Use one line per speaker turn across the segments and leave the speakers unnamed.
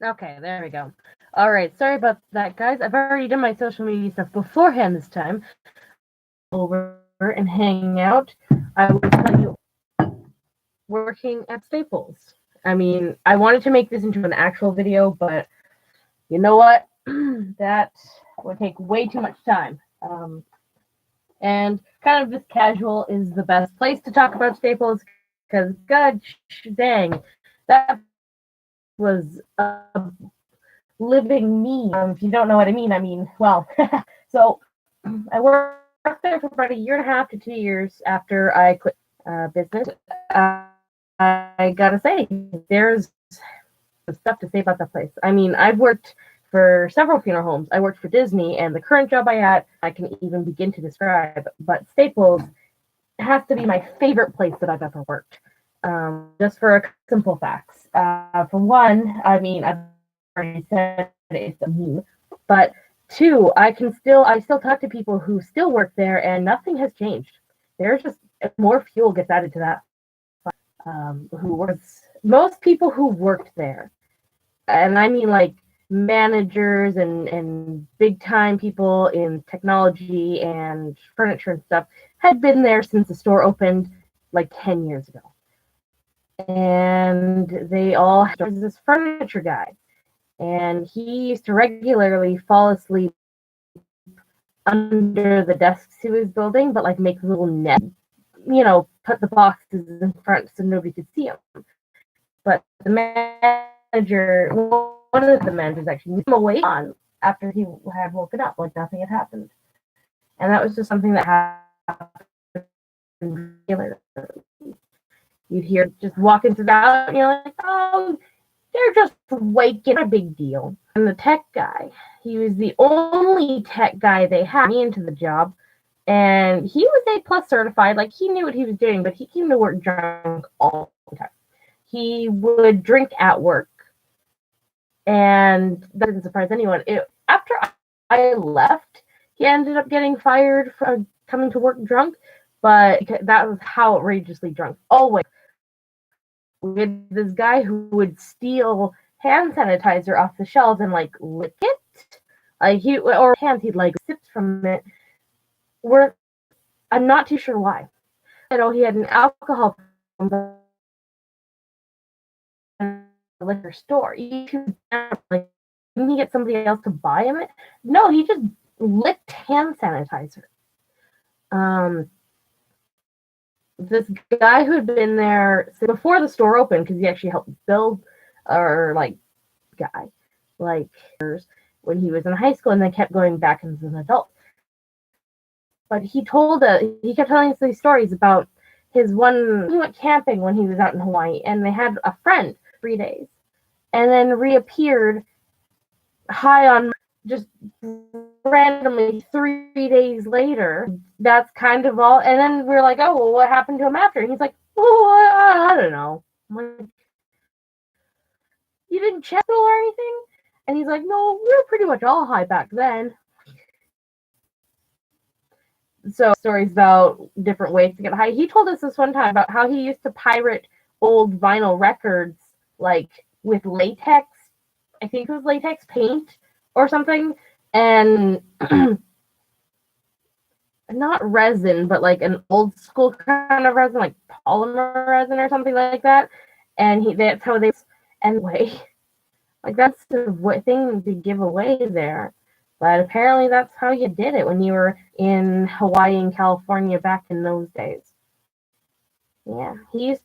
Okay, there we go. All right, sorry about that, guys. I've already done my social media stuff beforehand this time. Over and hanging out. I will tell you, working at Staples. I mean, I wanted to make this into an actual video, but you know what? That would take way too much time. And kind of this casual is the best place to talk about Staples because, god dang, that was a living me. If you don't know what I mean, well, so I worked there for about a year and a half to 2 years after I quit business. I gotta say, there's stuff to say about that place. I mean, I've worked for several funeral homes. I worked for Disney, and the current job I had, I can even begin to describe. But Staples has to be my favorite place that I've ever worked. Just for a simple facts. For one, I mean, I've already said it's a meme, but two, I still talk to people who still work there, and nothing has changed. There's just more fuel gets added to that. Who works? Most people who worked there, and I mean like managers and big time people in technology and furniture and stuff, had been there since the store opened like 10 years ago. And they all had this furniture guy. And he used to regularly fall asleep under the desks he was building, but like make little nets, put the boxes in front so nobody could see him. But the manager, one of the managers actually moved him away on after he had woken up, like nothing had happened. And that was just something that happened regularly. You'd hear just walking through the house, and you're like, oh, they're just waking. Not a big deal. And the tech guy, he was the only tech guy they had me into the job, and he was A+ certified. Like he knew what he was doing, but he came to work drunk all the time. He would drink at work, and that didn't surprise anyone. After I left, he ended up getting fired for coming to work drunk, but that was how outrageously drunk. Always. We had this guy who would steal hand sanitizer off the shelves and like lick it, like he'd like sips from it. I'm not too sure why. He had an alcohol problem in the liquor store. Like, didn't he get somebody else to buy him it? No, he just licked hand sanitizer. This guy who had been there before the store opened, because he actually helped build, or like guy, like when he was in high school, and then kept going back as an adult. But he kept telling us these stories about he went camping when he was out in Hawaii, and they had a friend 3 days, and then reappeared high on just randomly 3 days later. That's kind of all. And then we're like, oh, well, what happened to him after? And he's like, oh, I don't know. I'm like, you didn't check or anything? And he's like, no, we were pretty much all high back then. So stories about different ways to get high. He told us this one time about how he used to pirate old vinyl records, like with latex. I think it was latex paint or something, and not resin, but like an old school kind of resin, like polymer resin or something like that. And that's how they, and like that's the thing to give away there. But apparently that's how you did it when you were in Hawaii and California back in those days. Yeah, he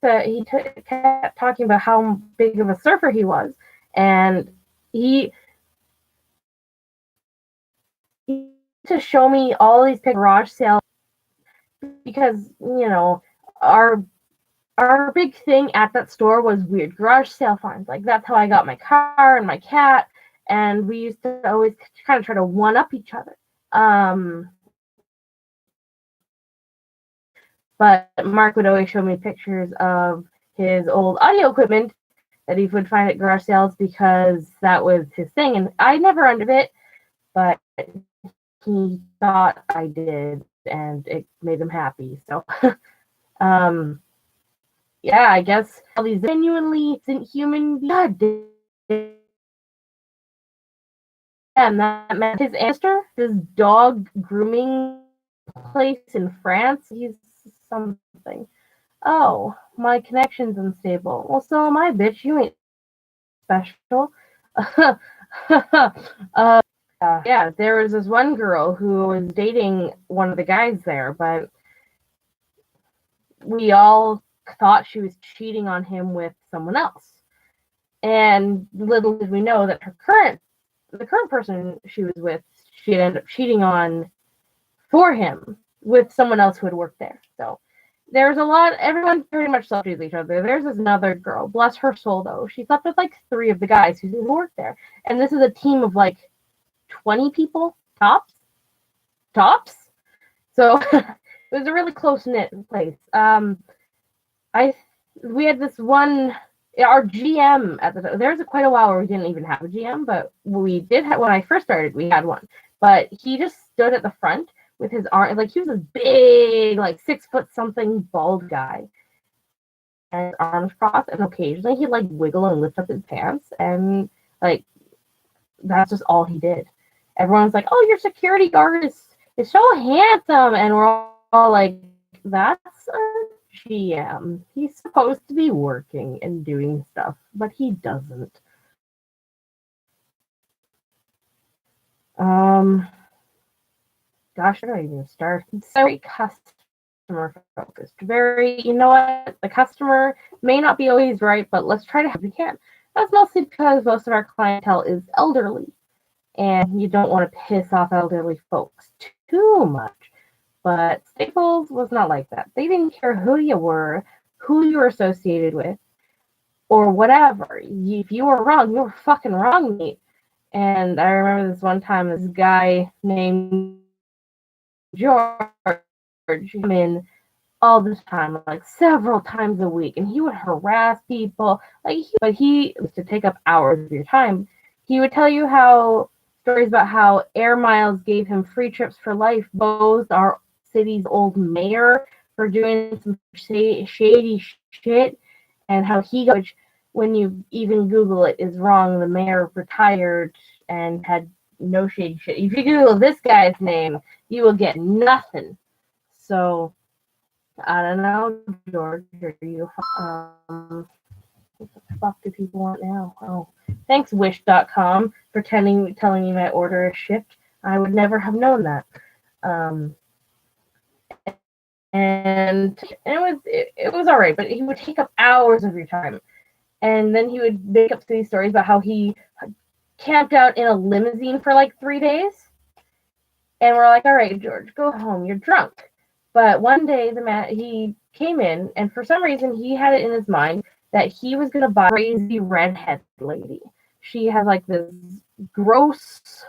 kept talking about how big of a surfer he was, and he to show me all these garage sales, because our big thing at that store was weird garage sale finds. Like that's how I got my car and my cat, and we used to always kind of try to one up each other. But Mark would always show me pictures of his old audio equipment that he would find at garage sales because that was his thing, and I never understood it, but he thought I did, and it made him happy. So, yeah, I guess all these genuinely human beings and that met his ancestor, his dog grooming place in France. He's something. Oh, my connection's unstable. Well, so am I, bitch. You ain't special. Yeah, there was this one girl who was dating one of the guys there, but we all thought she was cheating on him with someone else. And little did we know that the current person she was with, she had ended up cheating on for him with someone else who had worked there. So there's a lot, everyone pretty much slept with each other. There's this another girl, bless her soul though. She slept with like 3 of the guys who worked there. And this is a team of like 20 people, tops. So it was a really close-knit place. We had this one, our GM at the time, there was quite a while where we didn't even have a GM, but we did have, when I first started, we had one. But he just stood at the front with his arm, like he was a big, like 6 foot something bald guy. And his arms crossed, and occasionally he'd like wiggle and lift up his pants, and like that's just all he did. Everyone's like, "Oh, your security guard is so handsome," and we're all like, "That's a GM. He's supposed to be working and doing stuff, but he doesn't." Gosh, where do I even start? It's very customer focused. Very, you know what? The customer may not be always right, but let's try to help we can. That's mostly because most of our clientele is elderly, and you don't want to piss off elderly folks too much. But Staples was not like that. They didn't care who you were associated with, or whatever. If you were wrong, you were fucking wrong, mate. And I remember this one time, this guy named George came in all the time, like several times a week, and he would harass people. But he was to take up hours of your time. He would tell you stories about how Air Miles gave him free trips for life. Bose, our city's old mayor, for doing some shady shit, and how he got, which when you even Google it is wrong. The mayor retired and had no shady shit. If you Google this guy's name, you will get nothing. So I don't know, George. Are you? What the fuck do people want now? Oh, thanks Wish.com for telling me my order is shipped. I would never have known that. And it was all right, but he would take up hours of your time, and then he would make up these stories about how he camped out in a limousine for like 3 days. And we're like, all right, George, go home. You're drunk. But one day he came in, and for some reason he had it in his mind that he was gonna buy a crazy redhead lady. She has like this gross,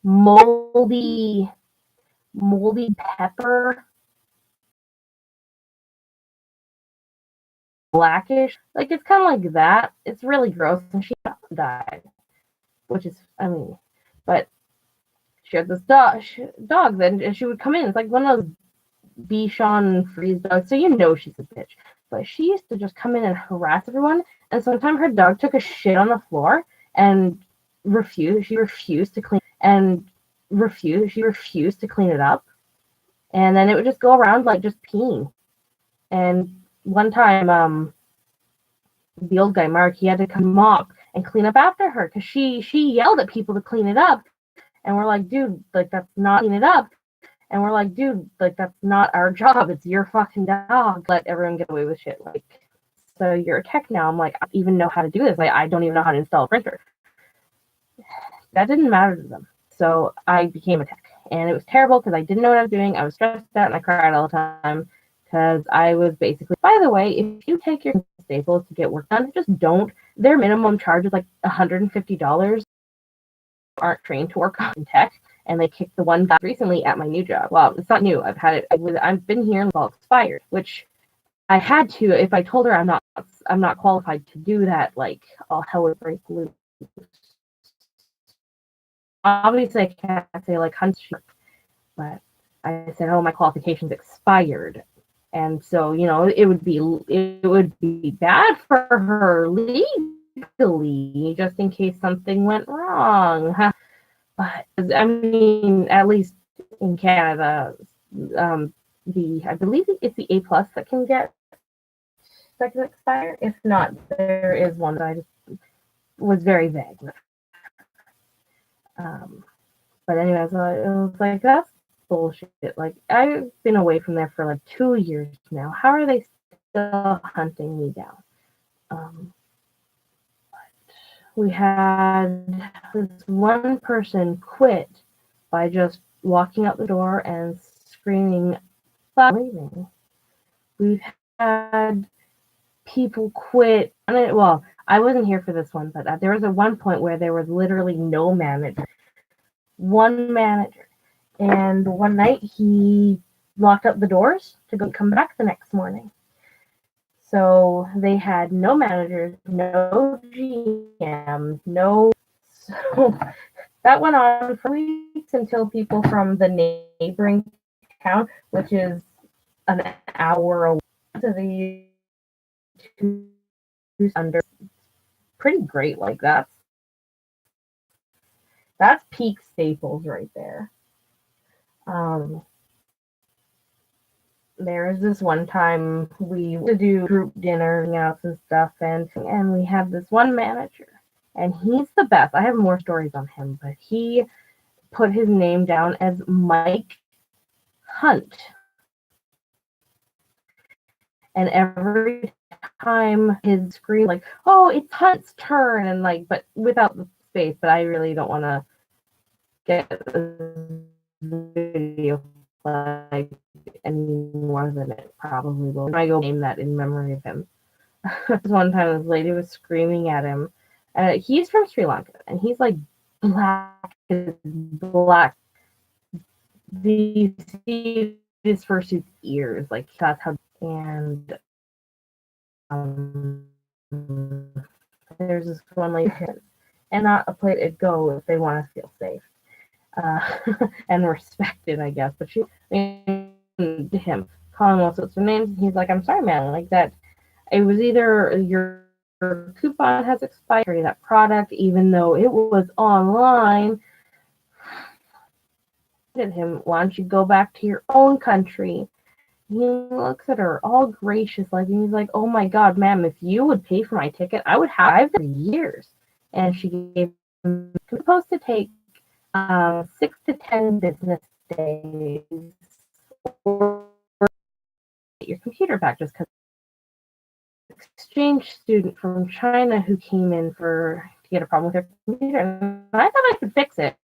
moldy pepper, blackish. Like it's kind of like that. It's really gross, and she died. Which is, I mean, but she had this dog then, and she would come in. It's like one of those Bichon Frise dogs, so you know she's a bitch. But she used to just come in and harass everyone, and sometimes her dog took a shit on the floor and she refused to clean it up, and then it would just go around like just peeing. And one time, the old guy Mark, he had to come mop and clean up after her because she yelled at people to clean it up, and we're like, dude, like that's not clean it up. And we're like, dude, like that's not our job. It's your fucking dog. Let everyone get away with shit. Like, so you're a tech now. I'm like, I don't even know how to do this. Like, I don't even know how to install a printer. That didn't matter to them. So I became a tech, and it was terrible because I didn't know what I was doing. I was stressed out and I cried all the time because I was basically. By the way, if you take your Staples to get work done, just don't. Their minimum charge is like $150. Aren't trained to work on tech. And they kicked the one back recently at my new job. Well, it's not new. I've had it. I've been here and it's all expired, which I had to. If I told her I'm not qualified to do that, like all hell would break loose. Obviously, I can't say like hunt, but I said, oh, my qualifications expired, and so it would be bad for her legally, just in case something went wrong. But I mean, at least in Canada, I believe it's the A plus that can expire. If not, there is one that I just was very vague with. Um, but anyways, it was like that's bullshit. Like I've been away from there for like 2 years now. How are they still hunting me down? We had this one person quit by just walking out the door and screaming, leaving. We've had people quit. Well, I wasn't here for this one, but there was one point where there was literally no manager, one manager. And one night he locked up the doors to go come back the next morning. So they had no managers, no GM, no. So that went on for weeks until people from the neighboring town, which is an hour away, to the under. Pretty great, like that's peak Staples right there. There was this one time we would do group dinner hangouts and stuff, and we had this one manager, and he's the best. I have more stories on him, but he put his name down as Mike Hunt, and every time his screen like, "Oh, it's Hunt's turn," and like, but without the space. But I really don't want to get the video flag any more than it probably will. I go name that in memory of him. One time, this lady was screaming at him. He's from Sri Lanka, and he's like black as black. You see his fursuit ears, like that's how. And there's this one lady, and not a place to go if they want to feel safe and respected, I guess. But she, to him, calling all sorts of names, and he's like, "I'm sorry, man, like that. It was either your coupon has expired or that product, even though it was online." Him, why don't you go back to your own country? He looks at her all gracious, like, and he's like, "Oh my God, ma'am, if you would pay for my ticket, I would have it for years." And she gave him, supposed to take 6 to 10 business days or get your computer back, just because exchange student from China who came in to get a problem with her computer, and I thought I could fix it.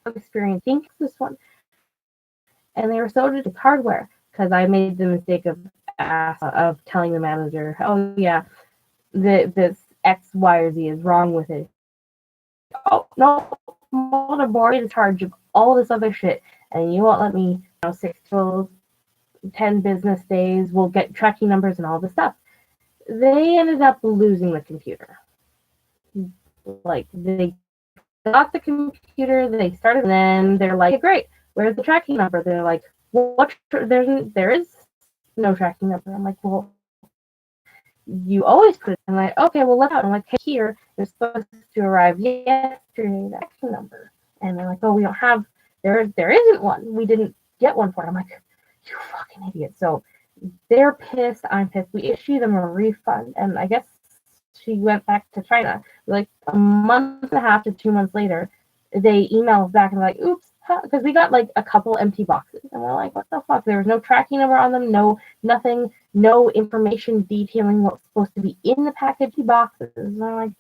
Experiencing this one, and they were so it's hardware because I made the mistake of telling the manager, "Oh yeah, this X, Y, or Z is wrong with it." "Oh no, motherboard in charge of all this other shit, and you won't let me, 6 to 10 business days. We'll get tracking numbers and all this stuff." They ended up losing the computer. Like they got the computer, they started, and then they're like, "Hey, great, where's the tracking number?" They're like, "What? There is no tracking number." I'm like, "Well, you always put it." I'm like, "Okay, well, let's out." I'm like, "Hey, here, they're supposed to arrive yesterday, the tracking number." And they're like, "Oh, we don't have, there isn't one. We didn't get one for it." I'm like, "You fucking idiot." So they're pissed, I'm pissed. We issue them a refund, and I guess she went back to China. Like a month and a half to 2 months later, they email us back and like, "Oops," because we got like a couple empty boxes, and we're like, "What the fuck?" There was no tracking number on them, no nothing, no information detailing what's supposed to be in the package boxes. And I'm like,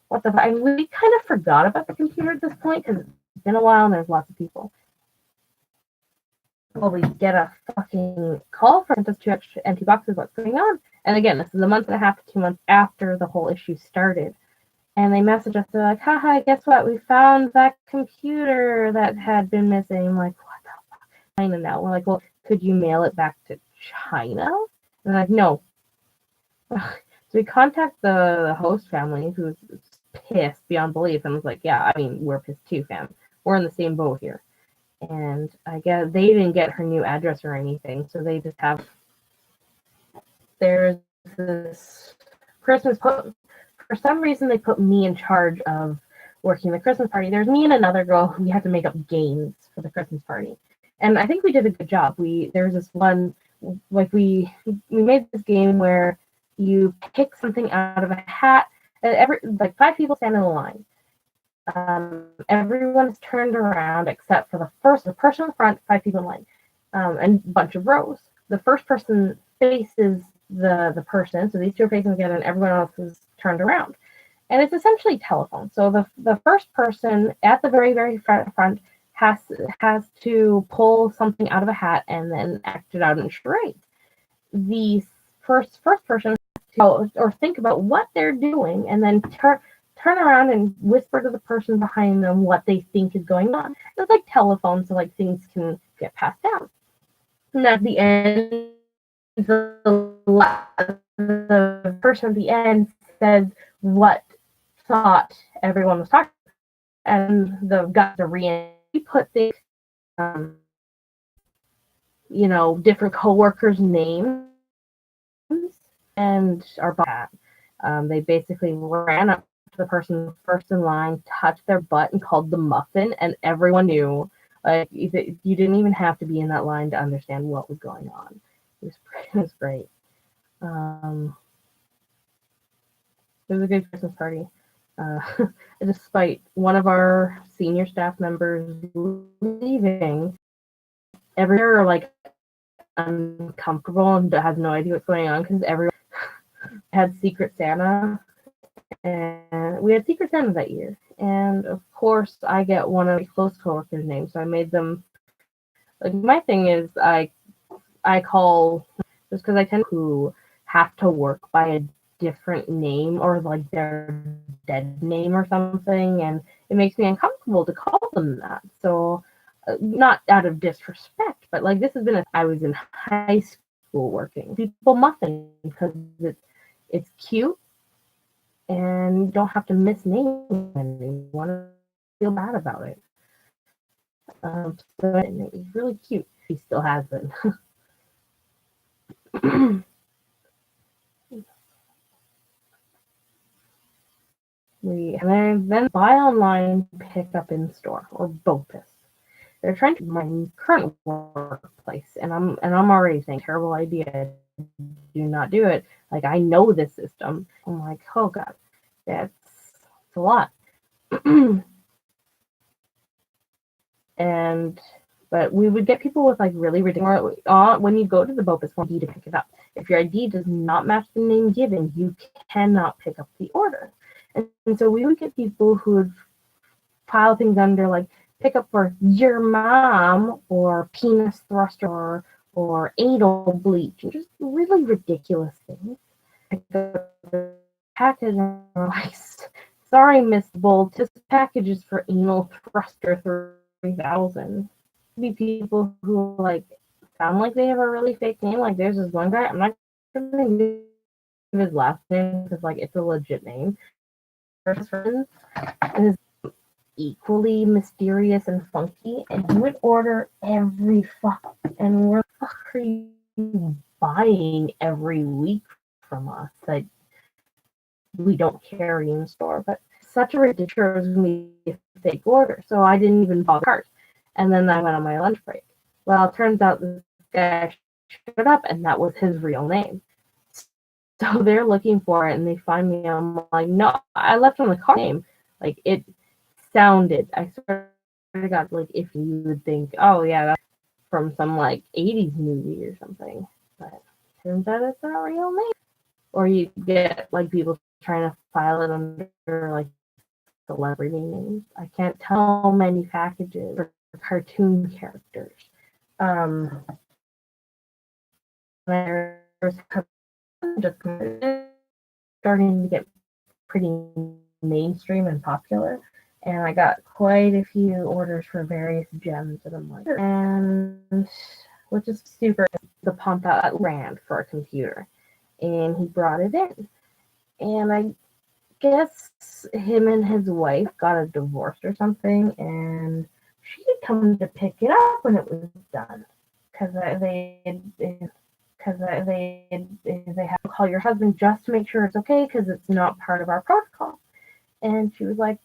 "What the fuck?" And we kind of forgot about the computer at this point because it's been a while and there's lots of people. Well, we get a fucking call from us 2 extra empty boxes. What's going on? And again, this is a month and a half to 2 months after the whole issue started. And they message us. They're like, "Haha, guess what? We found that computer that had been missing." I'm like, "What the fuck?" China now. We're like, "Well, could you mail it back to China?" And they're like, "No." So we contact the host family, who's pissed beyond belief, and was like, "Yeah, I mean, we're pissed too, fam. We're in the same boat here." And I guess they didn't get her new address or anything, so they just have, there's this Christmas for some reason they put me in charge of working the Christmas party. There's me and another girl who we had to make up games for the Christmas party, and I think we did a good job. There was this one, like we made this game where you pick something out of a hat. And like 5 people stand in a line. Everyone's turned around except for the person in the front, 5 people in line, and a bunch of rows. The first person faces the person, so these two are facing together, and everyone else is turned around. And it's essentially telephone. So the first person at the very, very front has to pull something out of a hat and then act it out in charades. The first person or think about what they're doing and then turn around and whisper to the person behind them what they think is going on. It's like telephone, so like things can get passed down. And at the end, the person at the end says what thought everyone was talking about, and the guys are we put things, different coworkers' names and our boss. They basically ran up to the person first in line, touched their butt, and called the muffin, and everyone knew. Like you didn't even have to be in that line to understand what was going on. It was great. It was a good Christmas party. Despite one of our senior staff members leaving, everyone are like uncomfortable and has no idea what's going on because everyone had Secret Santa, and we had Secret Santa that year. And of course, I get one of my close coworkers' names, so I made them. Like my thing is, I call just because I tend to have to work by a different name or like their dead name or something, and it makes me uncomfortable to call them that. So not out of disrespect, but like this has been I was in high school working people muffin because it's cute and you don't have to misname anyone, feel bad about it. So it was really cute. He still has it. And then buy online, pick up in store, or BOPIS. They're trying to my current workplace, and I'm already saying terrible idea. Do not do it. Like I know this system. I'm like, oh god, that's a lot. But we would get people with like really ridiculous. When you go to the BOPIS form, you need to pick it up. If your ID does not match the name given, you cannot pick up the order. And so we would get people who would file things under like pick up for your mom or penis thruster or anal bleach, and just really ridiculous things. The package, like, sorry, Miss Bolt, this package is for anal thruster 3000. Be people who like sound like they have a really fake name. Like there's this one guy, I'm not gonna give his last name because like it's a legit name. His friend is equally mysterious and funky, and he would order every fuck, and where the fuck are you buying every week from us that we don't carry in store? But such a ridiculous fake order, so I didn't even bother cart. And then I went on my lunch break. Well, it turns out this guy showed up, and that was his real name. So they're looking for it, and they find me. I'm like, no, I left on the card name. Like it sounded. I swear to God, like if you would think, oh yeah, that's from some like '80s movie or something, but turns out it's not real name. Or you get like people trying to file it under like celebrity names. I can't tell many packages for cartoon characters. There's just starting to get pretty mainstream and popular, and I got quite a few orders for various gems, and I'm like, and which is super. The pump out ran for a computer, and he brought it in, and I guess him and his wife got a divorce or something, and she had come to pick it up when it was done because because they have to call your husband just to make sure it's okay because it's not part of our protocol. And she was like,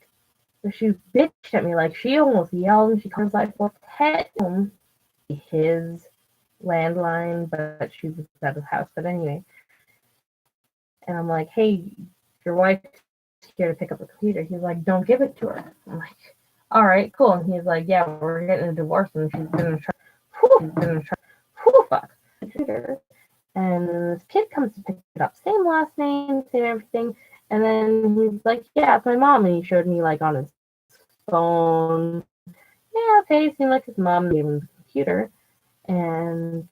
she bitched at me, like she almost yelled, and she was like, well, him his landline, but she was out of the house. But anyway, and I'm like, hey, your wife's here to pick up the computer. He's like, don't give it to her. I'm like, all right, cool. And he's like, yeah, we're getting a divorce, and she's gonna try. Fuck. And this kid comes to pick it up, same last name, same everything. And then he's like, yeah, it's my mom. And he showed me like on his phone. Yeah, okay, seemed like his mom gave him the computer. And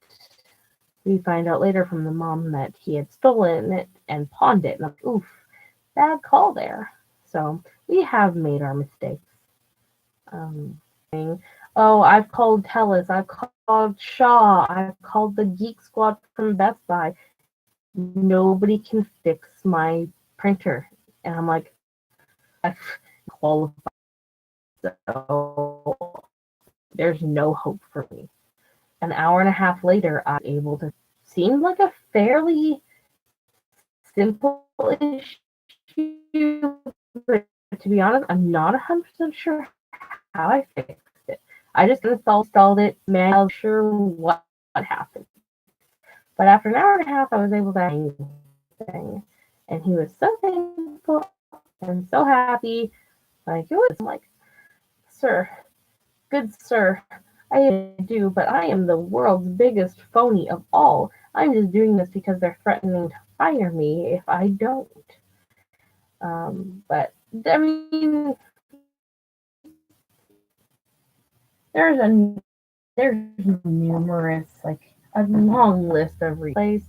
we find out later from the mom that he had stolen it and pawned it. And I'm like, oof, bad call there. So we have made our mistakes. Oh, I've called TELUS, I've called Shaw, I've called the Geek Squad from Best Buy. Nobody can fix my printer. And I'm like, I've qualified. So there's no hope for me. An hour and a half later, I'm able to seem like a fairly simple issue, but to be honest, I'm not 100% sure how I fixed it. I just installed it, manually, sure what happened. But after an hour and a half, I was able to hang thing, and he was so thankful and so happy. Like it was like, sir, good sir, I do, but I am the world's biggest phony of all. I'm just doing this because they're threatening to fire me if I don't. But I mean, there's numerous, like a long list of replays.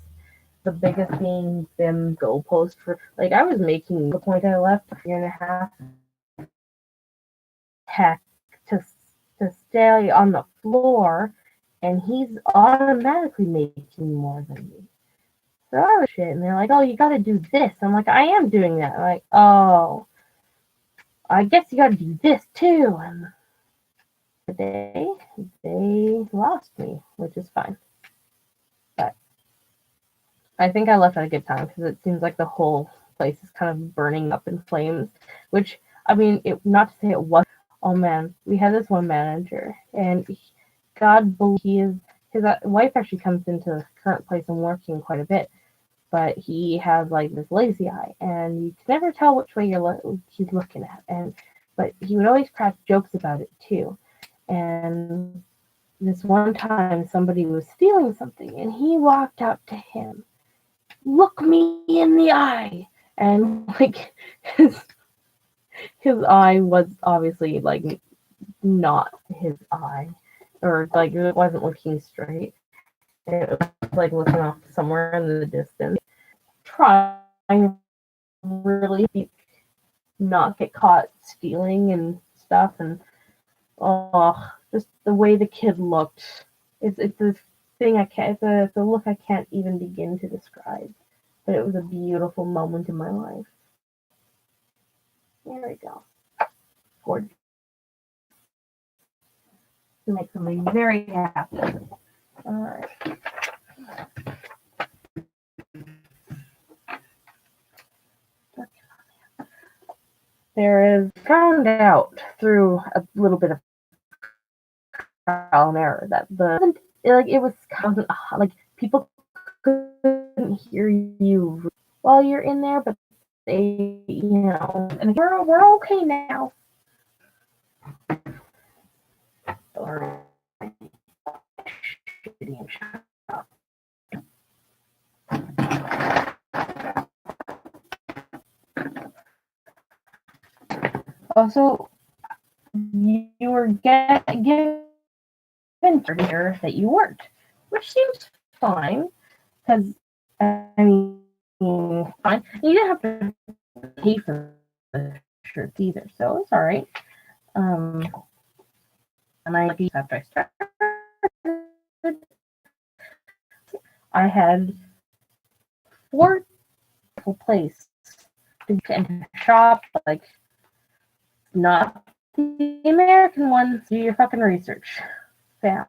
The biggest being them goalpost for, like, I was making the point I left a year and a half heck to stay on the floor, and he's automatically making more than me. So I was shit, and they're like, oh, you gotta do this. I'm like, I am doing that. I'm like, oh, I guess you gotta do this too. And they lost me, which is fine. But I think I left at a good time because it seems like the whole place is kind of burning up in flames. Which, I mean, not to say it was. Oh man, we had this one manager, and God believe his wife actually comes into the current place and working quite a bit, but he has like this lazy eye, and you can never tell which way he's looking at. But he would always crack jokes about it too. And this one time, somebody was stealing something, and he walked out to him, look me in the eye, and like his eye was obviously like not his eye, or like it wasn't looking straight. It was like looking off somewhere in the distance, trying really not get caught stealing and stuff. And just the way the kid looked, it's a thing I can't. It's a look I can't even begin to describe. But it was a beautiful moment in my life. There we go. Gorgeous. To make somebody very happy. All right. There is found out through a little bit of trial and error that it was like people couldn't hear you while you're in there, but they, and we're okay now. Also, you were given here that you weren't, which seems fine, because I mean, fine. You didn't have to pay for the shirts either, so it's all right. And after I started, I had 4 places to shop, like not the American ones. Do your fucking research, fam.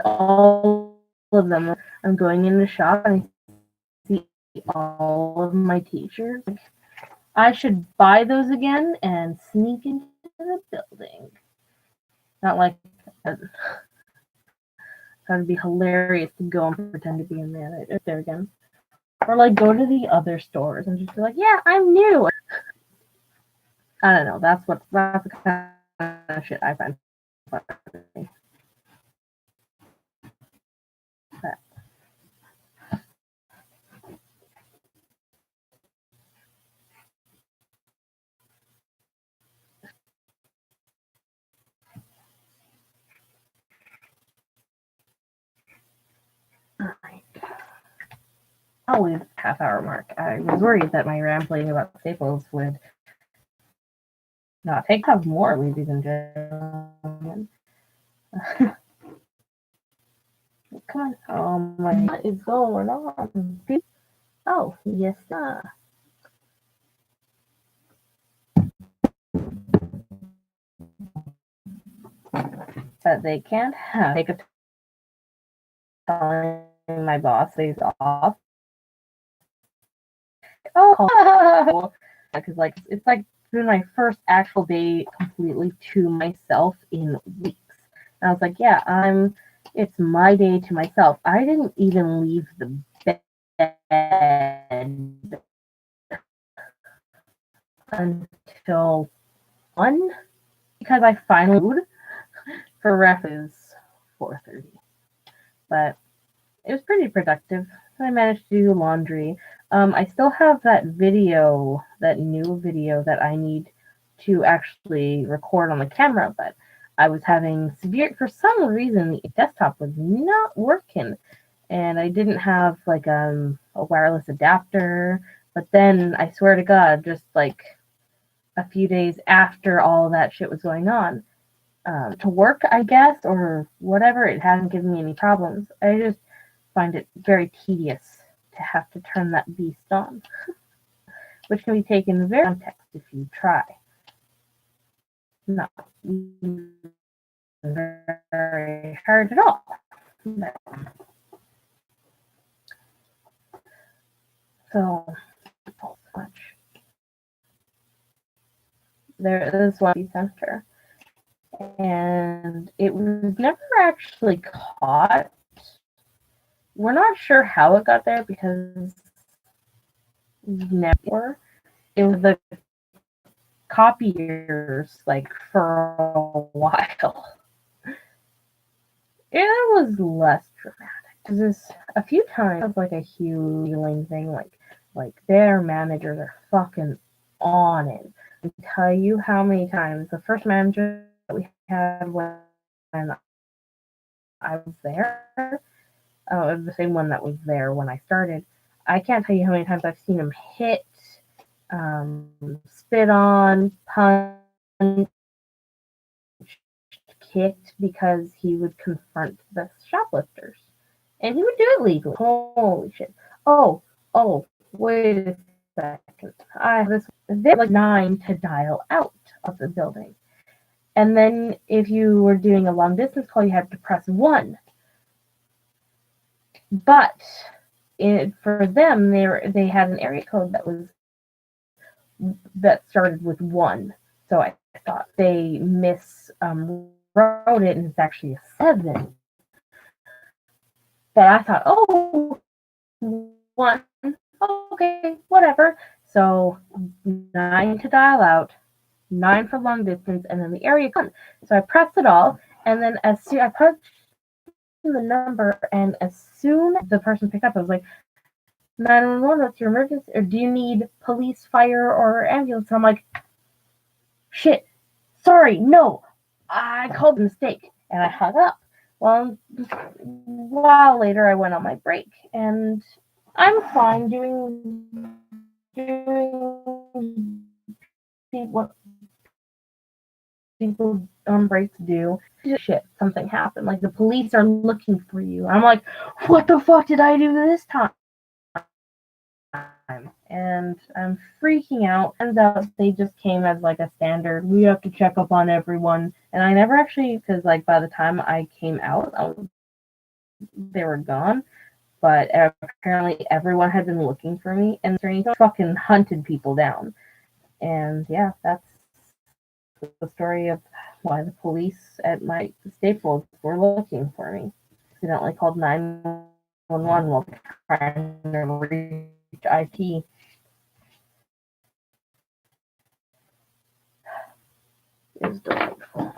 all of them. I'm going in the shop and I see all of my t-shirts. I should buy those again and sneak into the building. Not like that would be hilarious to go and pretend to be a manager there again. Or like go to the other stores and just be like, yeah, I'm new. I don't know. That's the kind of shit I find funny. But alright. I'll leave half-hour mark. I was worried that my rambling about Staples would not take up more, ladies and gentlemen. Come on. Oh my, what is going on? Oh, yes, sir. That they can't have. They could telling my boss days off. Oh, because like it's like been my first actual day completely to myself in weeks. And I was like, yeah, it's my day to myself. I didn't even leave the bed until 1 because I finally moved. For ref is 4:30. But it was pretty productive. I managed to do laundry. I still have that video, that new video that I need to actually record on the camera, but I was having for some reason, the desktop was not working, and I didn't have like a wireless adapter. But then I swear to God, just like a few days after all that shit was going on, to work, I guess, or whatever, it hadn't given me any problems. I just find it very tedious to have to turn that beast on, which can be taken very context if you try. Not very hard at all. But, so much. There is one center, and it was never actually caught. We're not sure how it got there because never. It was the copiers like for a while. It was less dramatic because there's a few times like a huge healing thing, like their managers are fucking on it. I tell you how many times the first manager that we had when I was there, it was the same one that was there when I started. I can't tell you how many times I've seen him hit, spit on, punch, kicked because he would confront the shoplifters. And he would do it legally. Holy shit. Oh, wait a second. There were like 9 to dial out of the building. And then if you were doing a long distance call, you had to press 1. But for them, they had an area code that started with 1. So I thought they wrote it, and it's actually a 7. But I thought, 1, okay, whatever. So 9 to dial out, 9 for long distance, and then the area code. So I pressed it all, and then as soon I punched the number, and as soon as the person picked up, I was like, 911, what's your emergency? Or do you need police, fire, or ambulance? And I'm like, shit, sorry, no, I called a mistake, and I hung up. Well, a while later, I went on my break, and I'm fine doing what people on breaks do. Shit, something happened. Like the police are looking for you. I'm like, what the fuck did I do this time? And I'm freaking out. Turns out they just came as like a standard. We have to check up on everyone And I never actually, because like by the time I came out, they were gone. But apparently everyone had been looking for me, and they fucking hunted people down. And yeah, that's the story of why the police at my Staples were looking for me. Accidentally called 911 while trying to reach IT. It was delightful.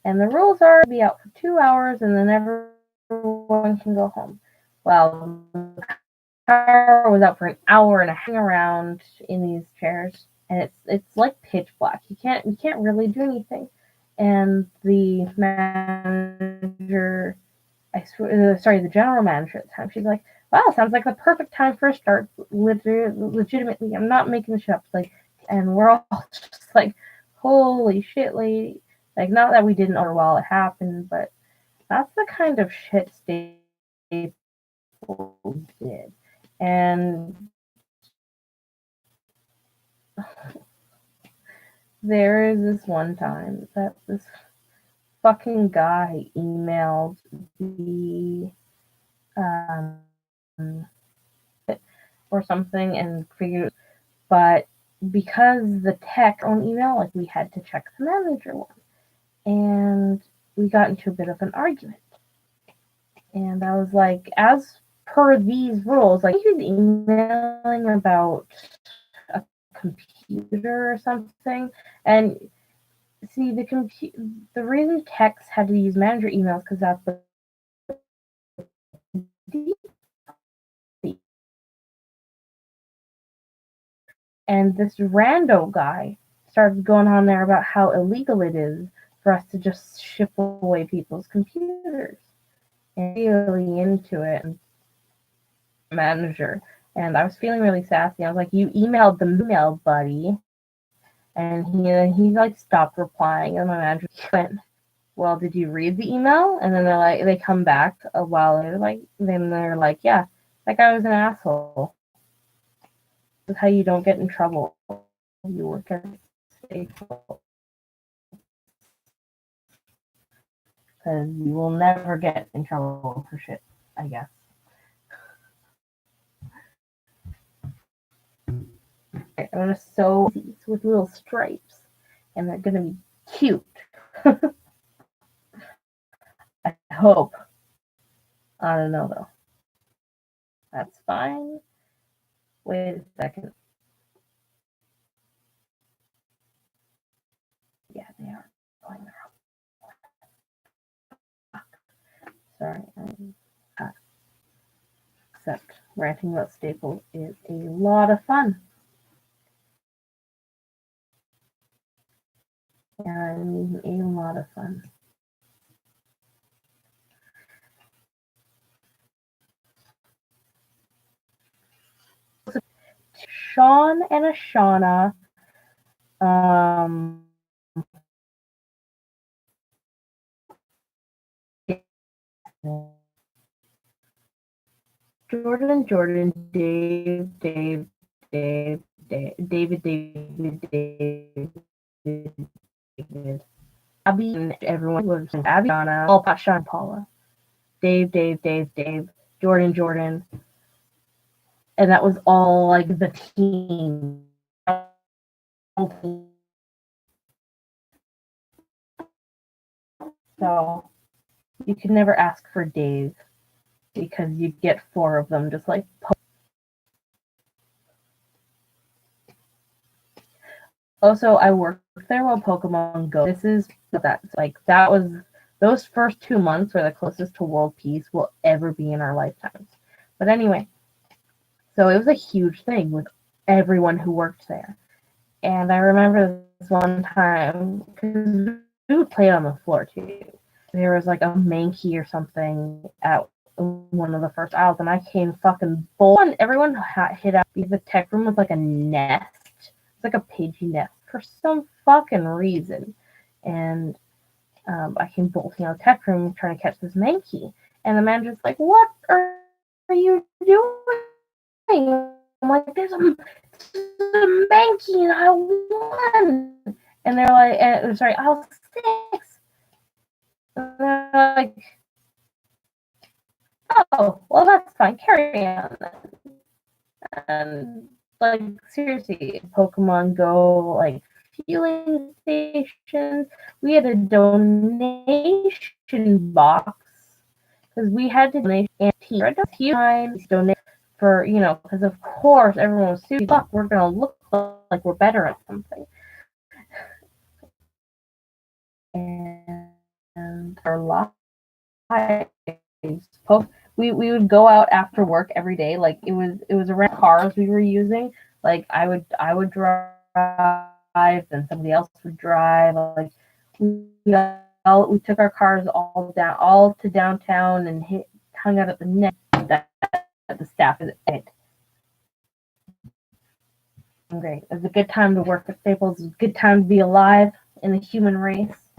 And the rules are to be out for 2 hours and then everyone can go home. Well, the car was out for an hour and a hang around in these chairs, and it's like pitch black. You can't really do anything. And the manager, the general manager at the time, she's like, "Wow, sounds like the perfect time for a start. Legitimately, I'm not making this up." Like, and we're all just like, "Holy shit, lady!" Like, not that we didn't know while it happened, but that's the kind of shit Staples did. And there is this one time that this fucking guy emailed the or something and figured, but because the tech on email, like we had to check the manager one, and we got into a bit of an argument. And I was like, as per these rules, like he's emailing about a computer or something, and see the reason techs had to use manager emails because that's the and this rando guy started going on there about how illegal it is for us to just ship away people's computers. And really into it, and manager. And I was feeling really sassy. I was like, "You emailed the email, buddy," and he like stopped replying. And my manager went, "Well, did you read the email?" And then they come back a while later, they're like, "Yeah, that guy was an asshole. This is how you don't get in trouble. You work at Staples, because you will never get in trouble for shit, I guess." I'm gonna sew these with little stripes, and they're gonna be cute. I hope. I don't know though. That's fine. Wait a second. Yeah, they are going the wrong. Sorry. Except ranting about Staples is a lot of fun. And I mean a lot of fun. Sean and Ashana, Jordan, David, Abby, and everyone was Abby, Donna, all Sean, Paula, Dave, Jordan, and that was all like the team. So you could never ask for Dave because you get 4 of them, just like. Also, I worked there while Pokemon Go. That was those first 2 months were the closest to world peace we'll ever be in our lifetimes. But anyway, so it was a huge thing with everyone who worked there. And I remember this one time, because we would play on the floor too. There was like a Mankey or something at one of the first aisles, and I came fucking bull. And everyone hit out because the tech room was like a nest. It's like a Pidgey nest for some fucking reason. And I came bolting out of the tech room trying to catch this Mankey. And the manager's like, "What are you doing? I'm like, there's a Mankey in aisle 1. And they're like, sorry, aisle 6. And they're like, oh, well, that's fine. Carry on then. And, like, seriously, Pokemon Go, like, fueling stations. We had a donation box because we had to donate and donate for, because of course everyone was super fuck, we're gonna look like we're better at something. And our lives, we would go out after work every day. Like it was around cars we were using. Like I would drive, then somebody else would drive. Like we took our cars all to downtown and hung out at the net that the staff is at. Great. It was a good time to work at Staples. It was a good time to be alive in the human race.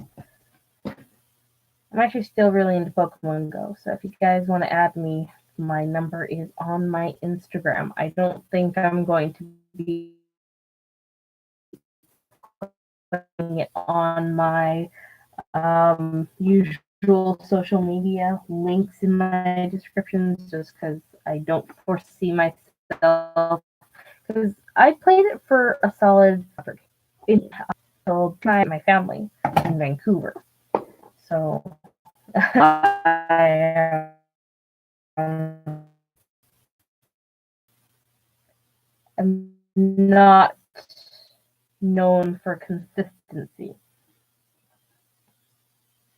I'm actually still really into Pokemon Go, so if you guys want to add me, my number is on my Instagram. I don't think I'm going to be putting it on my usual social media links in my descriptions just because I don't foresee myself, because I played it for a solid until my family in Vancouver. So I am not known for consistency.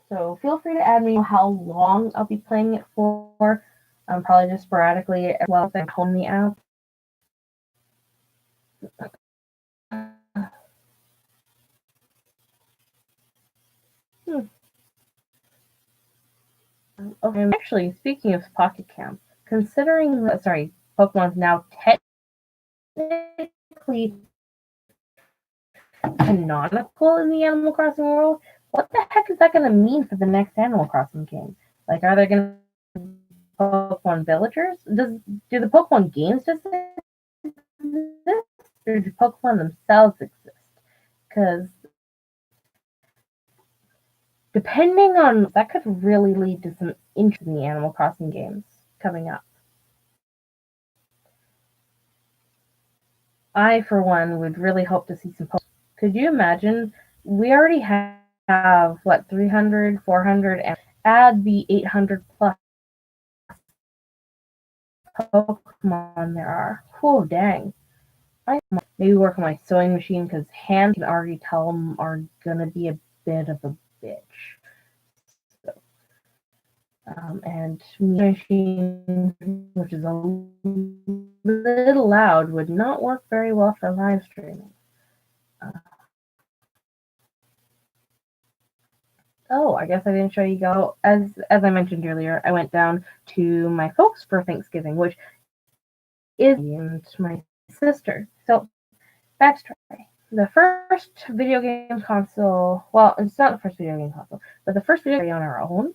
So feel free to add me how long I'll be playing it for. Probably just sporadically as well as I hone the app. Okay, actually, speaking of Pocket Camp, considering that, Pokemon's now technically canonical in the Animal Crossing world, what the heck is that going to mean for the next Animal Crossing game? Like, are there going to be Pokemon villagers? Do the Pokemon games just exist, or do Pokemon themselves exist? Because depending on that, could really lead to some interest in the Animal Crossing games coming up. I, for one, would really hope to see some Pokemon. Could you imagine? We already have what, 300, 400, and add the 800 plus Pokemon there are. Oh, dang. I maybe work on my sewing machine because hands can already tell them are gonna be a bit of a bitch. So, and machine, which is a little loud, would not work very well for live streaming. Oh, I guess I didn't show you go. As I mentioned earlier, I went down to my folks for Thanksgiving, which is and my sister. So, backstory. The first video game console, well, it's not the first video game console, but the first video game on our own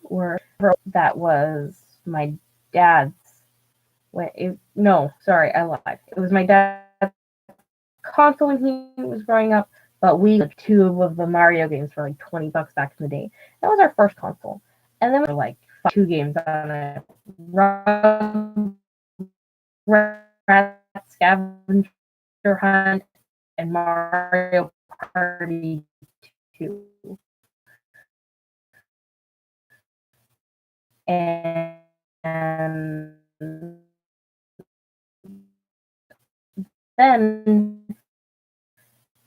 that was my dad's. Sorry, I lied. It was my dad's console when he was growing up, but we got two of the Mario games for like $20 back in the day. That was our first console. And then we were like 2 games on it. Rat Scavenger Hunt and Mario Party 2. And then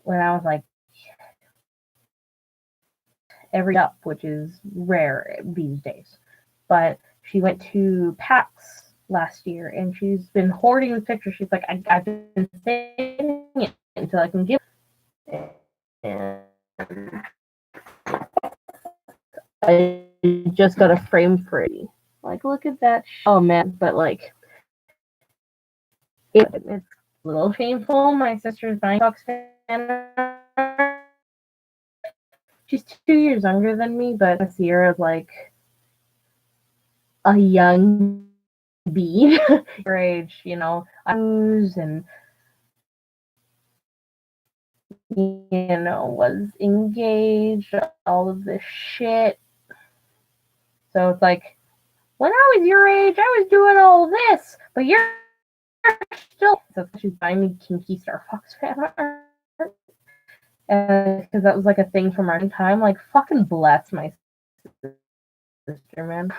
when I was like every up, which is rare these days, but she went to PAX last year and she's been hoarding the pictures. She's like, I've been saving it until I can give it. And I just got a frame for it. Like, look at that. Oh man, but like, it's a little shameful. My sister's buying Fox fan. She's 2 years younger than me, but Sierra's like a young be your age, you know, news and was engaged, all of this shit. So it's like, when I was your age, I was doing all this, but you're still. So she's buying me kinky Star Fox fan art. Because that was like a thing from our time. Like, fucking bless my sister, man.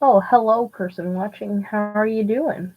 Oh, hello, person watching. How are you doing?